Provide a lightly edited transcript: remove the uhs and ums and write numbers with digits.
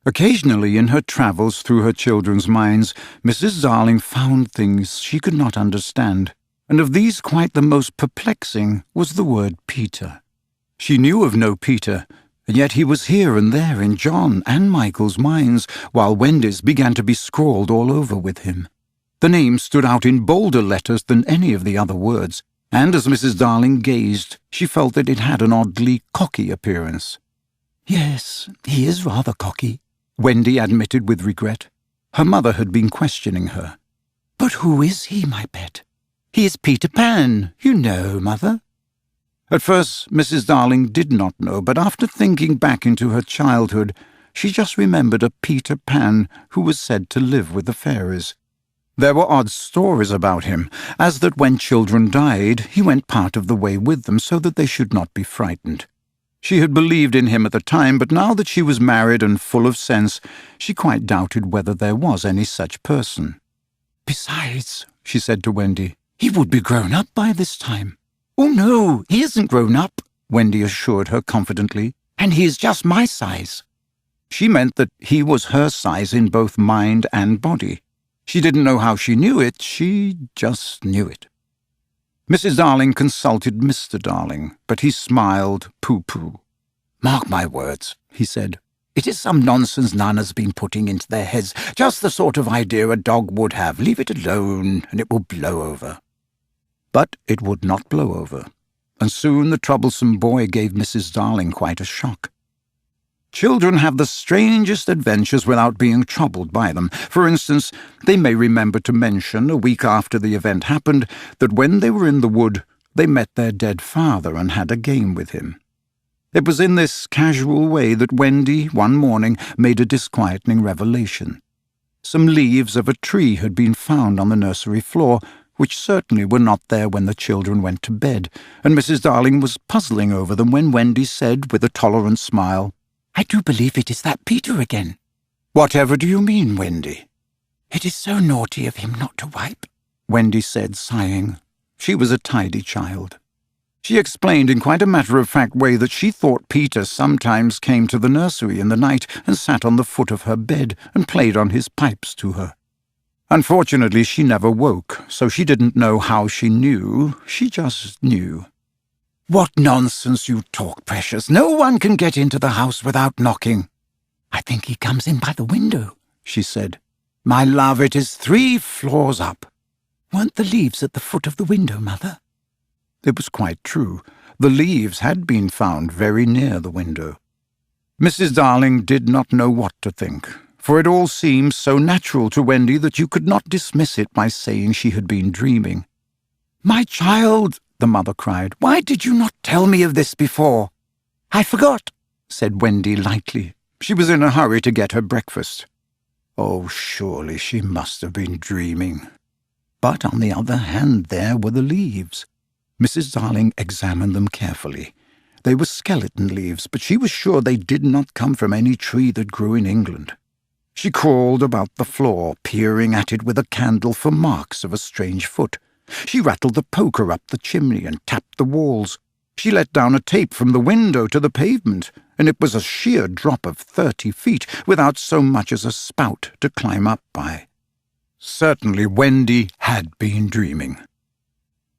Occasionally, in her travels through her children's minds, Mrs. Darling found things she could not understand, and of these quite the most perplexing was the word Peter. She knew of no Peter, and yet he was here and there in John and Michael's minds, while Wendy's began to be scrawled all over with him. The name stood out in bolder letters than any of the other words, and as Mrs. Darling gazed, she felt that it had an oddly cocky appearance. "Yes, he is rather cocky," Wendy admitted with regret. Her mother had been questioning her. "But who is he, my pet?" "He is Peter Pan, you know, Mother." At first, Mrs. Darling did not know, but after thinking back into her childhood, she just remembered a Peter Pan who was said to live with the fairies. There were odd stories about him, as that when children died, he went part of the way with them so that they should not be frightened. She had believed in him at the time, but now that she was married and full of sense, she quite doubted whether there was any such person. "Besides," she said to Wendy, "he would be grown up by this time." "Oh, no, he isn't grown up," Wendy assured her confidently, "and he is just my size." She meant that he was her size in both mind and body. She didn't know how she knew it, she just knew it. Mrs. Darling consulted Mr. Darling, but he smiled pooh-pooh. "Mark my words," he said. "It is some nonsense Nana's been putting into their heads, just the sort of idea a dog would have. Leave it alone, and it will blow over." But it would not blow over, and soon the troublesome boy gave Mrs. Darling quite a shock. Children have the strangest adventures without being troubled by them. For instance, they may remember to mention, a week after the event happened, that when they were in the wood, they met their dead father and had a game with him. It was in this casual way that Wendy, one morning, made a disquieting revelation. Some leaves of a tree had been found on the nursery floor, which certainly were not there when the children went to bed, and Mrs. Darling was puzzling over them when Wendy said, with a tolerant smile, "I do believe it is that Peter again." "Whatever do you mean, Wendy?" "It is so naughty of him not to wipe," Wendy said, sighing. She was a tidy child. She explained in quite a matter-of-fact way that she thought Peter sometimes came to the nursery in the night and sat on the foot of her bed and played on his pipes to her. Unfortunately, she never woke, so she didn't know how she knew. She just knew. "What nonsense you talk, precious. No one can get into the house without knocking." "I think he comes in by the window," she said. "My love, it is 3 floors up." "Weren't the leaves at the foot of the window, Mother?" It was quite true. The leaves had been found very near the window. Mrs. Darling did not know what to think, for it all seemed so natural to Wendy that you could not dismiss it by saying she had been dreaming. "My child," the mother cried, "why did you not tell me of this before?" "I forgot," said Wendy lightly. She was in a hurry to get her breakfast. Oh, surely she must have been dreaming. But on the other hand, there were the leaves. Mrs. Darling examined them carefully. They were skeleton leaves, but she was sure they did not come from any tree that grew in England. She crawled about the floor, peering at it with a candle for marks of a strange foot. She rattled the poker up the chimney and tapped the walls. She let down a tape from the window to the pavement, and it was a sheer drop of 30 feet, without so much as a spout to climb up by. Certainly Wendy had been dreaming.